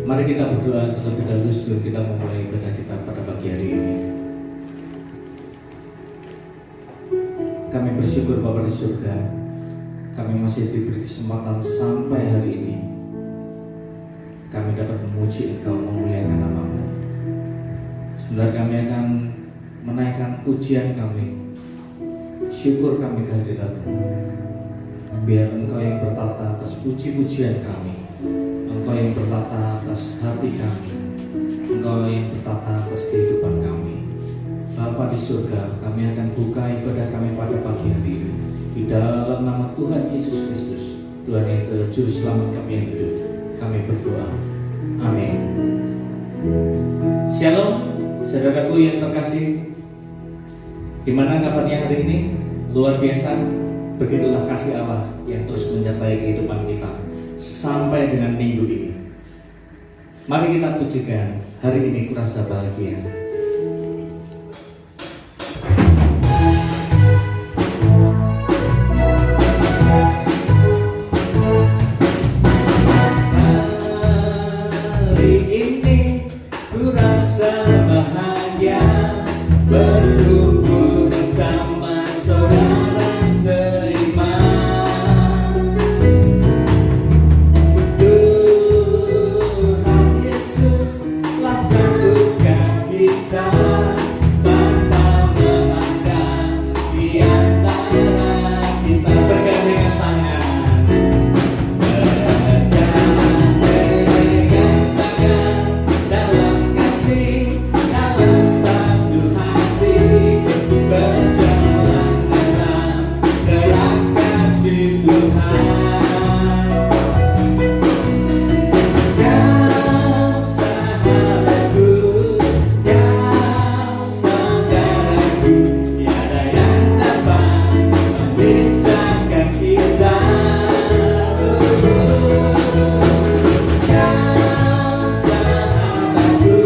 Mari kita berdoa terlebih dahulu sebelum kita memulai ibadah kita pada pagi hari ini. Kami bersyukur Bapa di surga, kami masih diberi kesempatan sampai hari ini. Kami dapat memuji Engkau, memuliakan nama-Mu. Sebentar kami akan menaikkan pujian kami, syukur kami kehadiran-Mu. Biar Engkau yang bertata atas puji-pujian kami, Engkau yang bertata atas hati kami, Engkau yang bertata atas kehidupan kami. Bapa di surga, kami akan buka ibadah kami pada pagi hari ini di dalam nama Tuhan Yesus Kristus, Tuhan yang Juru Selamat kami yang hidup. Kami berdoa, amin. Shalom, saudaraku yang terkasih. Gimana kabarnya hari ini? Luar biasa. Begitulah kasih Allah yang terus menyertai kehidupan kita sampai dengan minggu ini. Mari kita pujikan, hari ini kurasa bahagia. Hari ini kurasa bahagia, berkumpul bersama saudara seiman. Tuhan Yesus telah satukan kita tanpa memandang di antara kita. Bergandengan tangan, bergandengan tangan dalam kasih, dalam satu hati, berjalan dalam gerak kasih Tuhan. Kau sahabatku, kau saudaraku, tiada yang dapat memisahkan kita. Kau sahabatku,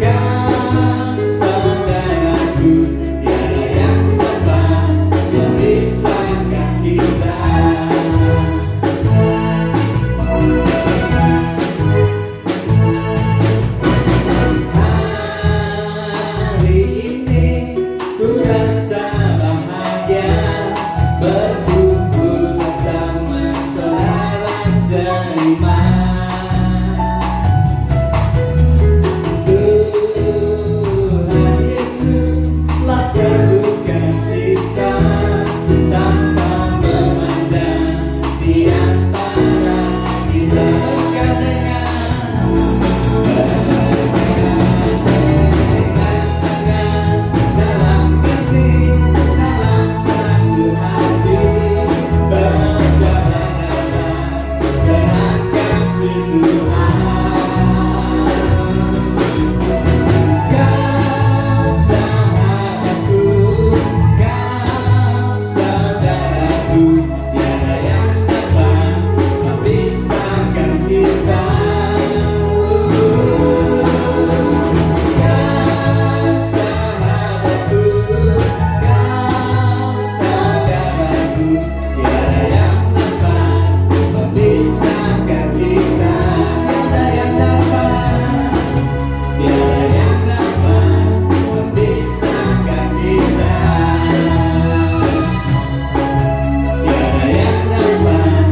kau saudaraku, tiada yang dapat memisahkan kita. Hari ini ku rasa bahagia, berkumpul bersama saudara seiman. Tuhan Yesus telah satukan kita tanpa memandang di antara kita. Dalam kasih, dalam satu hati, berjalan dalam gerak kasih Tuhan. Kau sahabatku, kau saudaraku, tiada yang dapat memisahkan kita. Kau sahabatku, kau saudaraku, tiada yang dapat memisahkan kita. Tiada yang dapat, tiada yang dapat memisahkan kita. Tiada yang dapat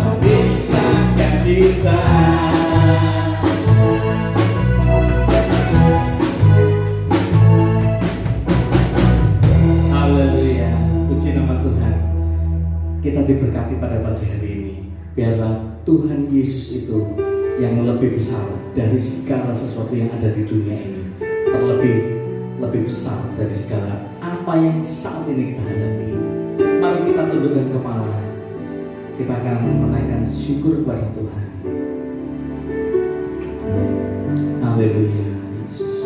memisahkan kita. Haleluya, puji nama Tuhan. Kita diberkati pada pagi hari ini. Biarlah Tuhan Yesus itu yang lebih besar dari segala sesuatu yang ada di dunia ini, lebih besar dari segala apa yang saat ini kita hadapi. Mari kita tundukkan kepala. Kita akan menaikkan syukur kepada Tuhan. Haleluya, Yesus.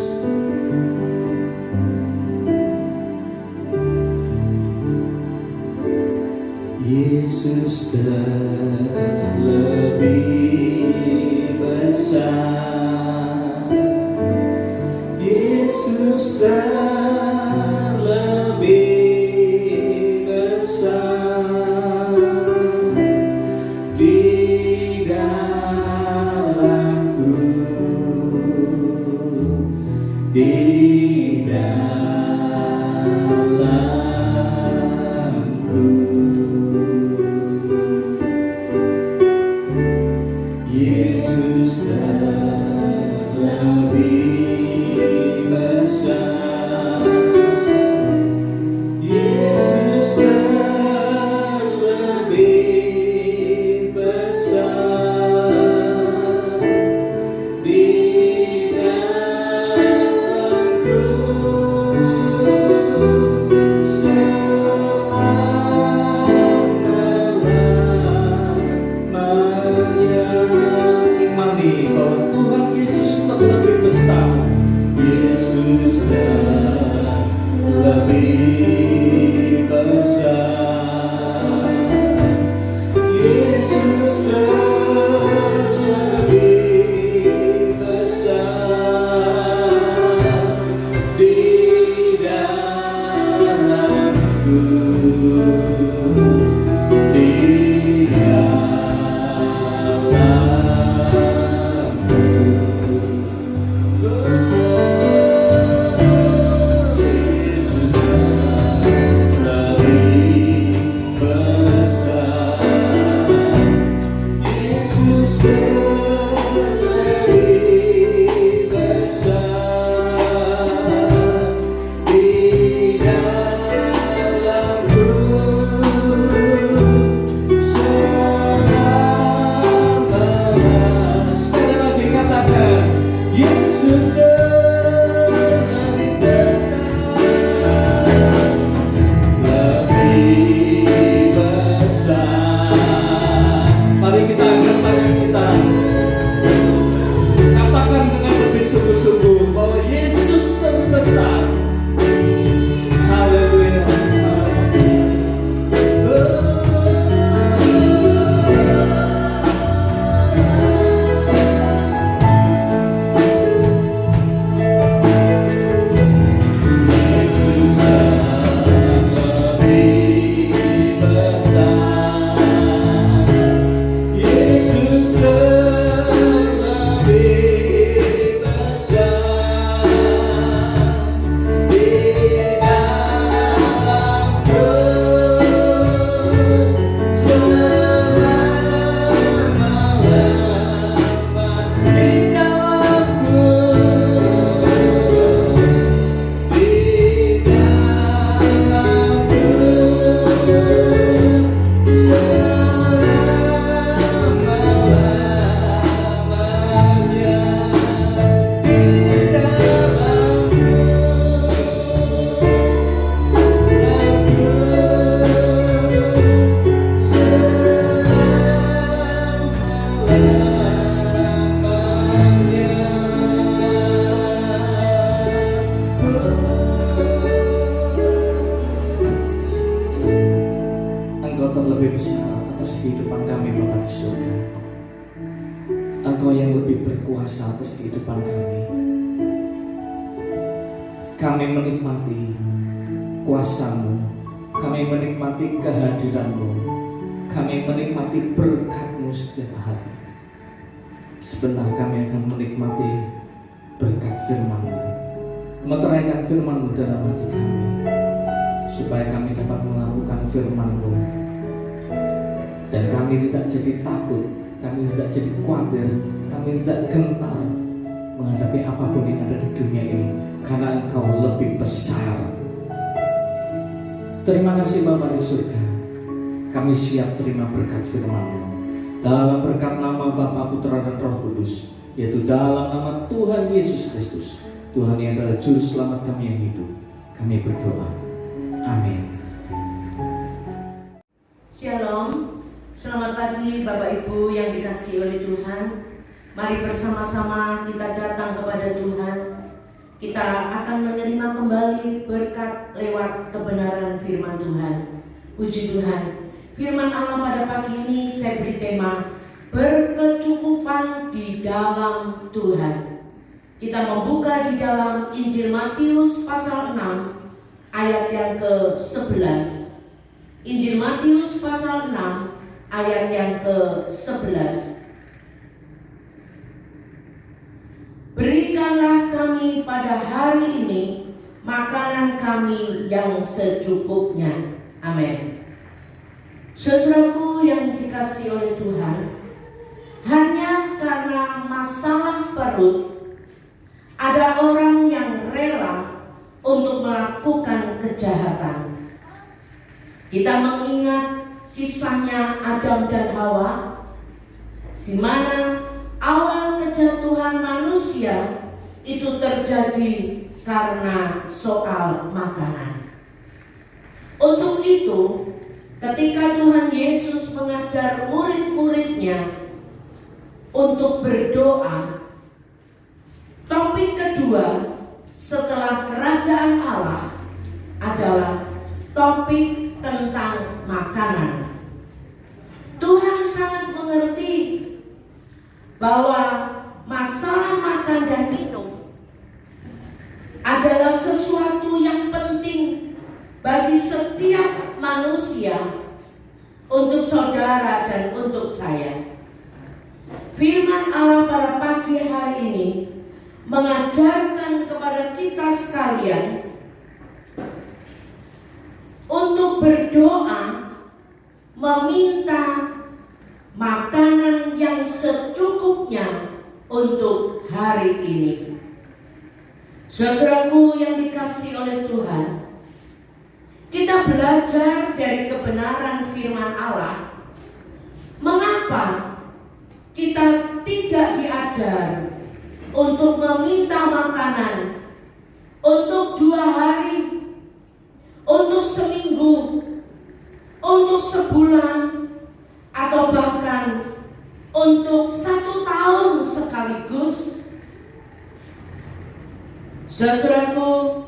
Yesus terlebih besar, Yesus terlebih besar di dalamku. di dalamku. Yesus terlebih besar, Yesus terlebih besar di dalamku selama-lamanya. Imani bahwa Tuhan Yesus terlebih besar, Yesus terlebih besar, Yesus terlebih besar di dalamku, di Engkau terlebih besar atas kehidupan kami Bapa di surga. Engkau yang lebih berkuasa atas kehidupan kami. Kami menikmati kuasa-Mu, kami menikmati kehadiran-Mu, kami menikmati berkat-Mu setiap hari. Sebentar kami akan menikmati berkat firman-Mu, meteraikan firman-Mu dalam hati kami, supaya kami dapat melakukan firman-Mu, dan kami tidak jadi takut, kami tidak jadi khawatir, kami tidak gentar menghadapi apapun yang ada di dunia ini, karena Engkau lebih besar. Terima kasih Bapa di surga, kami siap terima berkat firman-Mu, dalam berkat nama Bapa, Putra dan Roh Kudus, yaitu dalam nama Tuhan Yesus Kristus, Tuhan yang adalah Juru Selamat kami yang hidup. Kami berdoa, amin. Shalom, selamat pagi Bapak Ibu yang dikasihi oleh Tuhan. Mari bersama-sama kita datang kepada Tuhan. Kita akan menerima kembali berkat lewat kebenaran firman Tuhan. Puji Tuhan. Firman Allah pada pagi ini saya beri tema berkecukupan di dalam Tuhan. Kita membuka di dalam Injil Matius pasal 6 ayat yang ke-11. Injil Matius pasal 6 ayat yang ke-11. Berikanlah kami kami pada hari ini makanan kami yang secukupnya. Amin. Saudaraku yang dikasihi oleh Tuhan, hanya karena masalah perut, ada orang yang rela untuk melakukan kejahatan. Kita mengingat kisahnya Adam dan Hawa, di mana awal kejatuhan manusia itu terjadi karena soal makanan. Untuk itu, ketika Tuhan Yesus mengajar murid-muridnya untuk berdoa, topik kedua setelah kerajaan Allah adalah topik tentang makanan. Tuhan sangat mengerti bahwa masalah makan dan minum adalah sesuatu yang penting bagi setiap manusia, untuk saudara dan untuk saya. Firman Allah pada pagi hari ini mengajarkan kepada kita sekalian untuk berdoa meminta makanan yang secukupnya untuk hari ini. Saudaraku yang dikasihi oleh Tuhan, kita belajar dari kebenaran firman Allah. Mengapa kita tidak diajar untuk meminta makanan untuk 2 hari, untuk seminggu, untuk sebulan, atau bahkan untuk 1 tahun sekaligus? Saudaraku,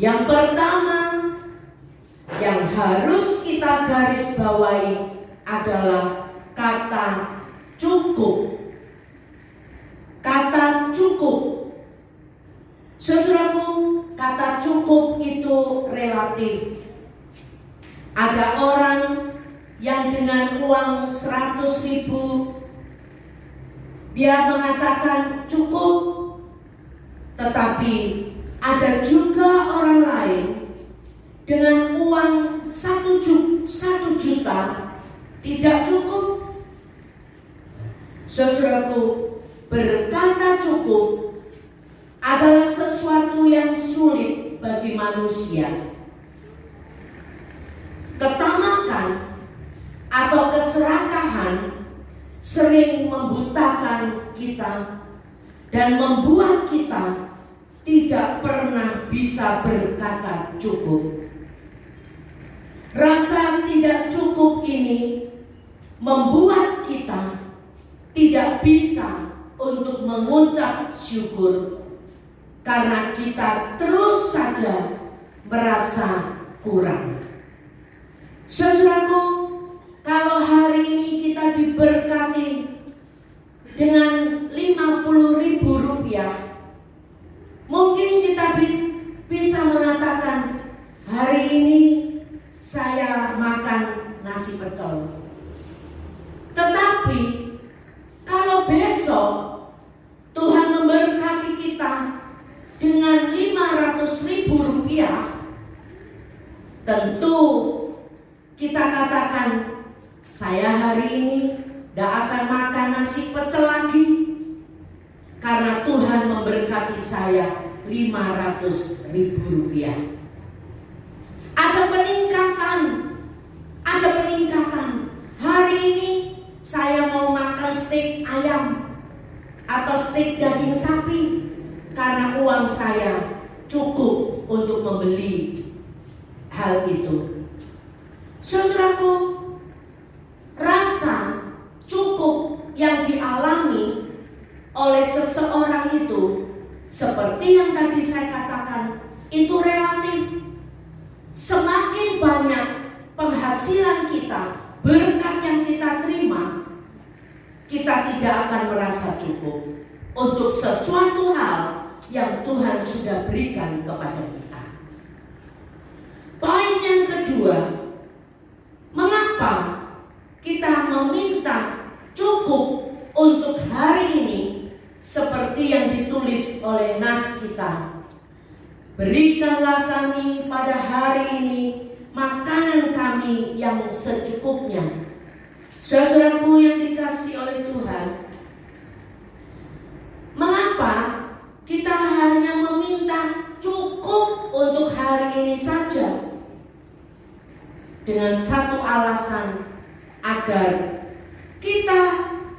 yang pertama yang harus kita garis bawahi adalah kata cukup. Kata cukup. Saudaraku, kata cukup itu relatif. Ada orang yang dengan uang 100.000 dia mengatakan cukup. Tetapi ada juga orang lain dengan uang 1 juta tidak cukup. Saudaraku, berkata cukup adalah sesuatu yang sulit bagi manusia. Ketamakan atau keserakahan sering membutakan kita dan membuat kita tidak pernah bisa berkata cukup. Rasa tidak cukup ini membuat kita tidak bisa untuk mengucap syukur, karena kita terus saja merasa kurang. Saudaraku, kalau hari ini kita diberkati dengan 50.000 rupiah, mungkin kita bisa mengatakan, hari ini saya makan nasi pecel. Tetapi kalau besok Tuhan memberkati kita dengan 500.000 rupiah, tentu kita katakan, saya hari ini tidak akan makan nasi pecel lagi, karena Tuhan memberkati saya 500.000 rupiah. Ada peningkatan. Hari ini saya mau makan steak ayam atau steak daging sapi, karena uang saya cukup untuk membeli hal itu. Saudaraku, rasa cukup yang dialami oleh seseorang itu, seperti yang tadi saya katakan, itu relatif. Semakin banyak penghasilan kita, berkat yang kita terima, kita tidak akan merasa cukup untuk sesuatu hal yang Tuhan sudah berikan kepada kita. Poin yang kedua, mengapa kita meminta cukup untuk hari ini seperti yang ditulis oleh nas kita. Berikanlah kami pada hari ini makanan kami yang secukupnya. Saudaraku yang dikasihi oleh Tuhan, mengapa kita hanya meminta cukup untuk hari ini saja? Dengan satu alasan, agar kita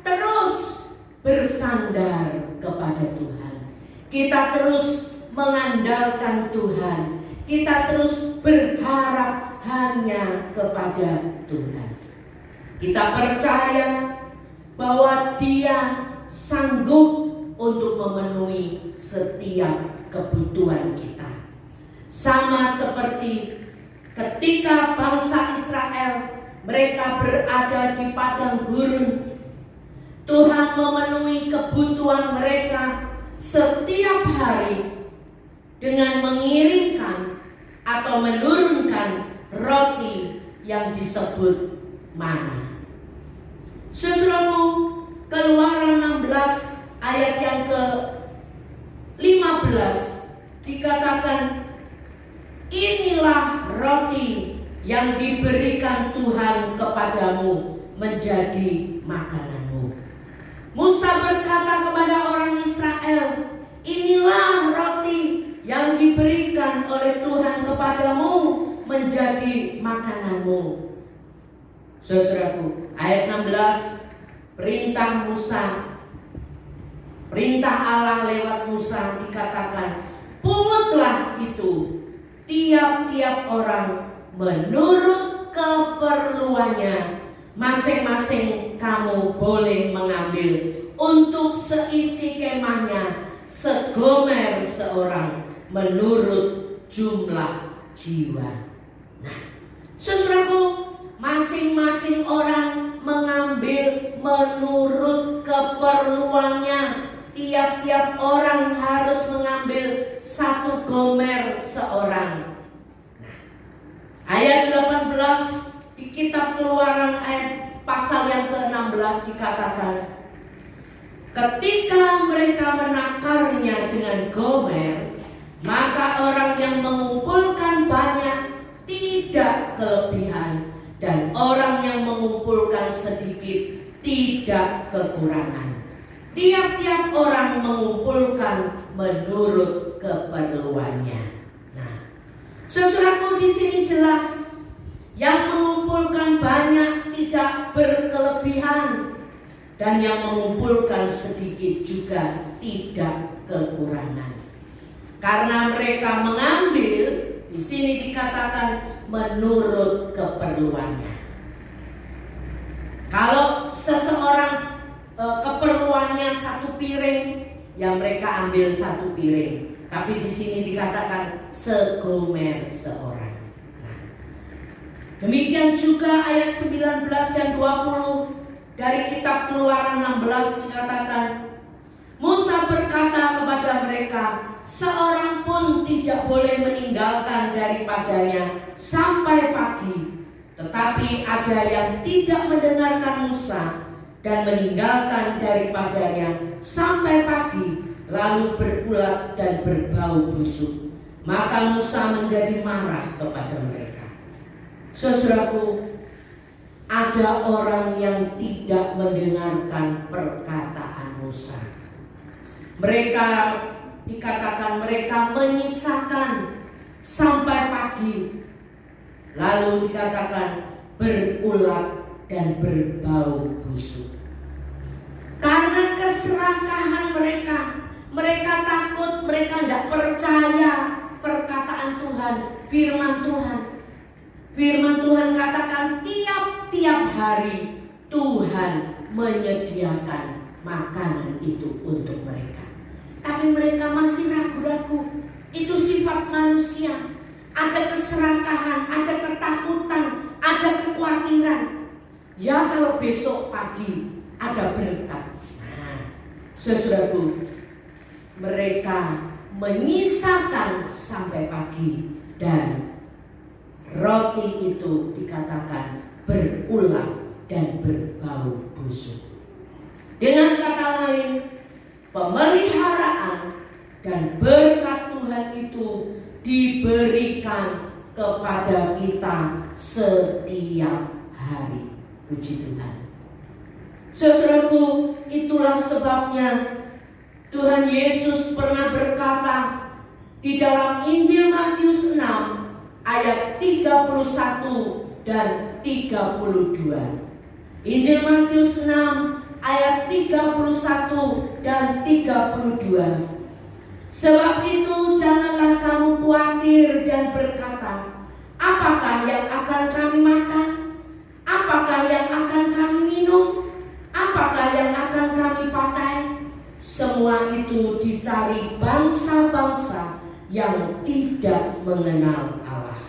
terus bersandar kepada Tuhan, kita terus mengandalkan Tuhan, kita terus berharap hanya kepada Tuhan. Kita percaya bahwa Dia sanggup untuk memenuhi setiap kebutuhan kita. Sama seperti ketika bangsa Israel mereka berada di padang gurun, Tuhan memenuhi kebutuhan mereka setiap hari dengan mengirimkan atau menurunkan roti yang disebut mana. Saudaraku, Keluaran 16 ayat yang ke-15 dikatakan, inilah roti yang diberikan Tuhan kepadamu menjadi makananmu. Musa berkata kepada orang Israel, inilah roti yang diberikan oleh Tuhan kepadamu menjadi makananmu. Saudaraku, ayat 16, perintah Musa, perintah Allah lewat Musa dikatakan, pungutlah itu tiap-tiap orang menurut keperluannya, masing-masing kamu boleh mengambil untuk seisi kemahnya segomer seorang menurut jumlah jiwa. Nah, saudaraku, masing-masing orang mengambil menurut keperluannya. Tiap-tiap orang harus mengambil 1 gomer seorang. Nah, ayat 18 di kitab Keluaran ayat pasal yang ke-16 dikatakan, ketika mereka menakarnya dengan gomer, maka orang yang mengumpulkan banyak tidak kelebihan, dan orang yang mengumpulkan sedikit tidak kekurangan. Tiap-tiap orang mengumpulkan menurut keperluannya. Nah, saudaraku, di sini jelas yang mengumpulkan banyak tidak berkelebihan, dan yang mengumpulkan sedikit juga tidak kekurangan. Karena mereka mengambil, di sini dikatakan menurut keperluannya. Kalau seseorang keperluannya 1 piring, yang mereka ambil 1 piring. Tapi di sini dikatakan segomer seorang. Nah, demikian juga ayat 19 dan 20 dari kitab Keluaran 16 dikatakan, Musa berkata kepada mereka, seorang pun tidak boleh meninggalkan daripadanya sampai pagi. Tetapi ada yang tidak mendengarkan Musa dan meninggalkan daripadanya sampai pagi, lalu berulat dan berbau busuk. Maka Musa menjadi marah kepada mereka. Saudaraku, ada orang yang tidak mendengarkan perkataan Musa. Mereka dikatakan mereka menyisakan sampai pagi, lalu dikatakan berulat dan berbau busuk. Karena keserakahan mereka, mereka takut, mereka tidak percaya perkataan Tuhan, firman Tuhan. Firman Tuhan katakan tiap-tiap hari Tuhan menyediakan makanan itu untuk mereka. Tapi mereka masih ragu-ragu. Itu sifat manusia. Ada keserakahan, ada ketakutan, ada kekhawatiran. Ya, kalau besok pagi ada berkat. Nah, saudaraku, mereka menyisakan sampai pagi, dan roti itu dikatakan berulat dan berbau busuk. Dengan kata lain, pemeliharaan, dan berkat Tuhan itu diberikan kepada kita setiap hari. Puji Tuhan. Saudaraku, itulah sebabnya Tuhan Yesus pernah berkata di dalam Injil Matius 6 ayat 31 dan 32. Injil Matius 6 ayat 31 dan 32. Sebab itu janganlah kamu khawatir dan berkata, apakah yang akan kami makan? Apakah yang akan kami minum? Apakah yang akan kami pakai? Semua itu dicari bangsa-bangsa yang tidak mengenal Allah.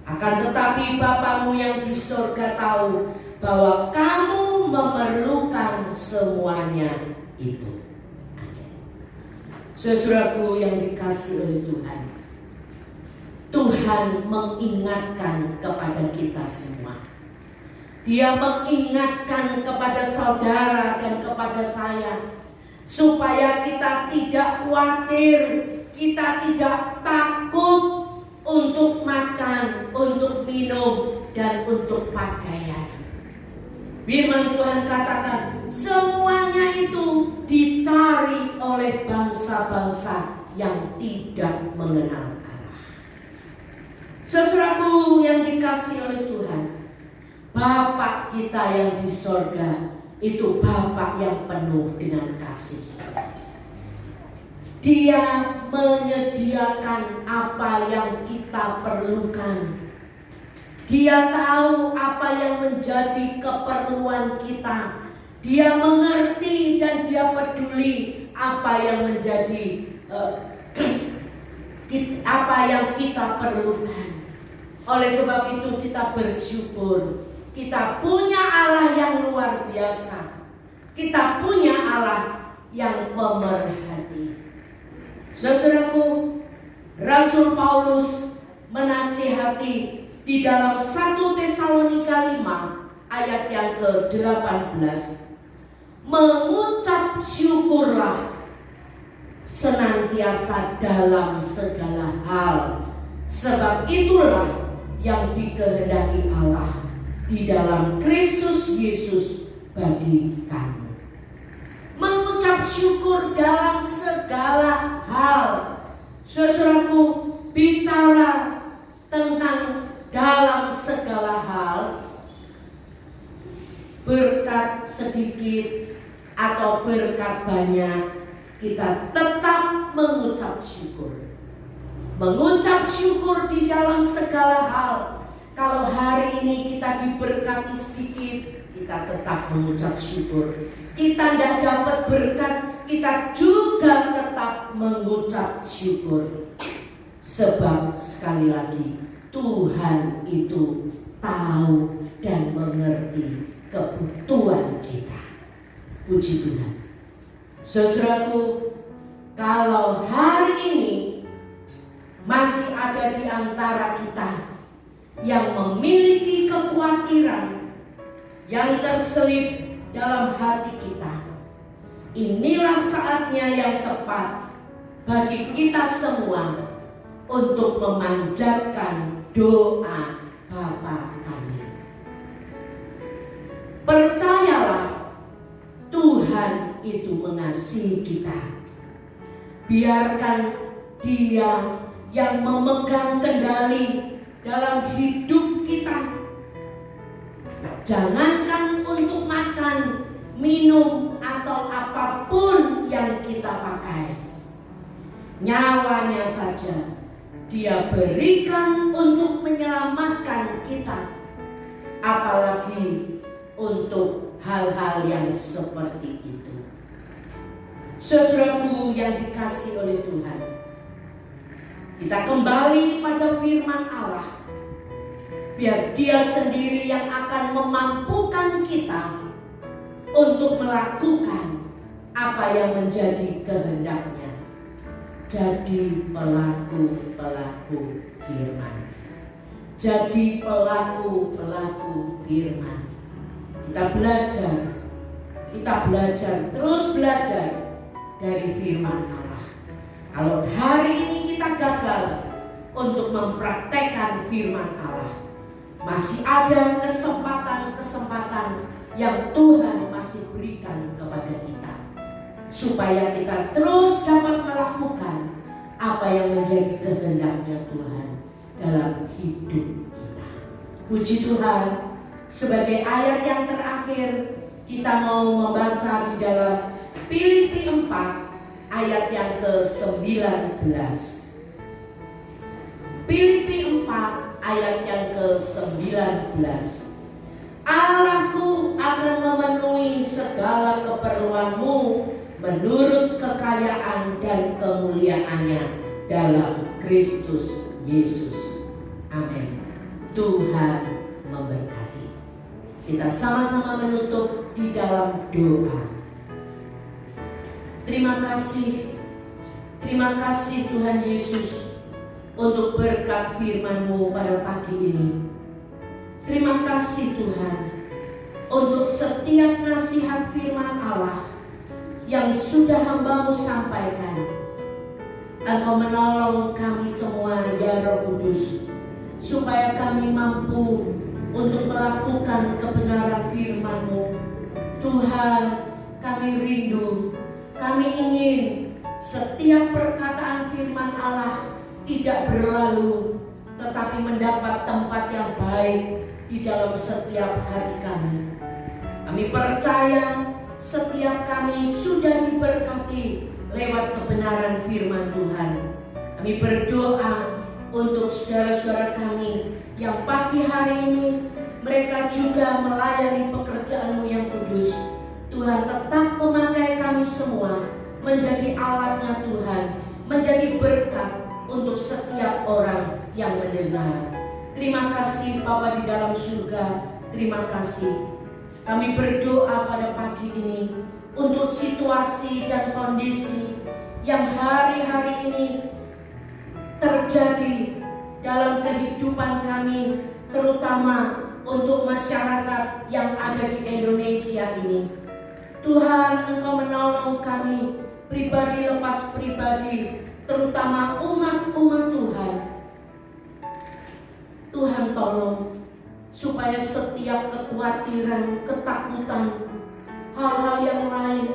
Akan tetapi Bapamu yang di surga tahu bahwa kamu memerlukan semuanya itu. Saudaraku yang dikasihi oleh Tuhan, Tuhan mengingatkan kepada kita semua. Dia mengingatkan kepada saudara dan kepada saya, supaya kita tidak khawatir, kita tidak takut untuk makan, untuk minum, dan untuk pakaian. Firman Tuhan katakan, semuanya itu dicari oleh bangsa-bangsa yang tidak mengenal Allah. Saudaraku yang dikasihi oleh Tuhan, Bapa kita yang di sorga itu Bapa yang penuh dengan kasih. Dia menyediakan apa yang kita perlukan. Dia tahu apa yang menjadi keperluan kita. Dia mengerti dan dia peduli apa yang menjadi apa yang kita perlukan. Oleh sebab itu kita bersyukur. Kita punya Allah yang luar biasa. Kita punya Allah yang pemerhati. Saudaraku, Rasul Paulus menasihati di dalam 1 Tesalonika 5 ayat yang ke-18, mengucap syukurlah senantiasa dalam segala hal, sebab itulah yang dikehendaki Allah di dalam Kristus Yesus bagi kamu. Mengucap syukur dalam segala hal. Saudaraku, bicara tentang dalam segala hal, berkat sedikit atau berkat banyak, kita tetap mengucap syukur. Mengucap syukur di dalam segala hal. Kalau hari ini kita diberkati sedikit, kita tetap mengucap syukur. Kita tidak dapat berkat, kita juga tetap mengucap syukur. Sebab sekali lagi, Tuhan itu tahu dan mengerti kebutuhan kita. Puji Tuhan. Saudaraku, kalau hari ini masih ada di antara kita yang memiliki kekhawatiran yang terselip dalam hati kita, inilah saatnya yang tepat bagi kita semua untuk memanjatkan doa Bapa kami. Percayalah, Tuhan itu mengasihi kita. Biarkan Dia yang memegang kendali dalam hidup kita. Jangankan untuk makan, minum, atau apapun yang kita pakai, nyawanya saja Dia berikan untuk menyelamatkan kita, apalagi untuk hal-hal yang seperti itu. Saudaraku yang dikasihi oleh Tuhan, kita kembali pada firman Allah. Biar Dia sendiri yang akan memampukan kita untuk melakukan apa yang menjadi kehendaknya. Jadi pelaku-pelaku firman. Jadi pelaku-pelaku firman. Kita belajar, terus belajar dari firman Allah. Kalau hari ini kita gagal untuk mempraktekkan firman Allah, masih ada kesempatan-kesempatan yang Tuhan masih berikan kepada kita, supaya kita terus dapat melakukan apa yang menjadi kehendaknya Tuhan dalam hidup kita. Puji Tuhan, sebagai ayat yang terakhir kita mau membaca di dalam Filipi 4 ayat yang ke-19. Filipi 4 ayat yang ke-19. Allahku akan memenuhi segala keperluanmu menurut kekayaan dan kemuliaannya dalam Kristus Yesus. Amin. Tuhan memberkati. Kita sama-sama menutup di dalam doa. Terima kasih Tuhan Yesus untuk berkat firman-Mu pada pagi ini. Terima kasih Tuhan untuk setiap nasihat firman Allah yang sudah hamba-Mu sampaikan. Engkau menolong kami semua ya Roh Kudus, supaya kami mampu untuk melakukan kebenaran firman-Mu. Tuhan, kami rindu, kami ingin setiap perkataan firman Allah tidak berlalu, tetapi mendapat tempat yang baik di dalam setiap hati kami. Kami percaya setiap kami sudah diberkati lewat kebenaran firman Tuhan. Kami berdoa untuk saudara-saudara kami yang pagi hari ini mereka juga melayani pekerjaan-Mu yang kudus. Tuhan, tetap memakai kami semua menjadi alatnya Tuhan, menjadi berkat untuk setiap orang yang mendengar. Terima kasih Bapa di dalam surga, terima kasih. Kami berdoa pada pagi ini untuk situasi dan kondisi yang hari-hari ini terjadi dalam kehidupan kami, terutama untuk masyarakat yang ada di Indonesia ini. Tuhan, Engkau menolong kami pribadi lepas pribadi, terutama umat-umat Tuhan. Tuhan tolong supaya setiap kekhawatiran, ketakutan, hal-hal yang lain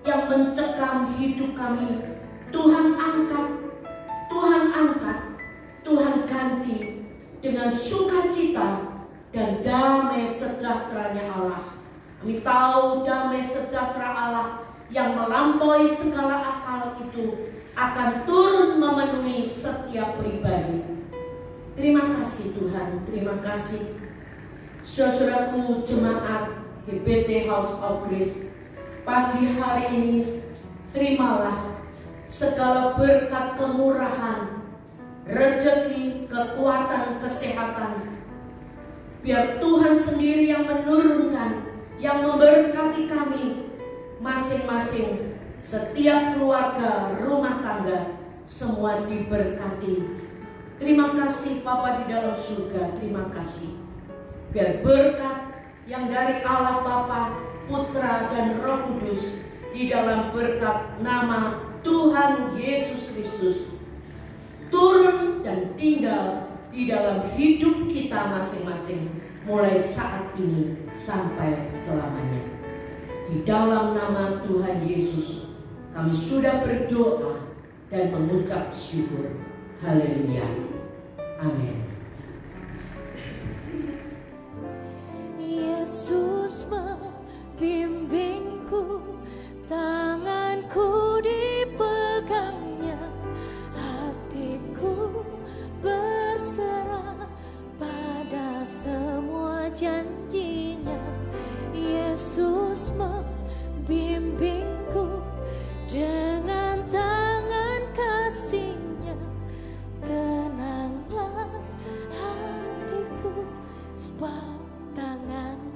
yang mencekam hidup kami, Tuhan angkat, Tuhan ganti dengan sukacita dan damai sejahteranya Allah. Kami tahu damai sejahtera Allah yang melampaui segala akal itu akan turun memenuhi setiap pribadi. Terima kasih Tuhan, terima kasih. Saudaraku jemaat GBT House of Grace, pagi hari ini terimalah segala berkat kemurahan, rezeki, kekuatan, kesehatan. Biar Tuhan sendiri yang menurunkan, yang memberkati kami masing-masing, setiap keluarga, rumah tangga, semua diberkati. Terima kasih Bapa di dalam surga, terima kasih. Biar berkat yang dari Allah Bapa, Putra dan Roh Kudus di dalam berkat nama Tuhan Yesus Kristus turun dan tinggal di dalam hidup kita masing-masing, mulai saat ini sampai selamanya. Di dalam nama Tuhan Yesus kami sudah berdoa dan mengucap syukur. Haleluya. Amin. Yesus membimbingku, tanganku dipegangnya, hatiku berserah pada semua janji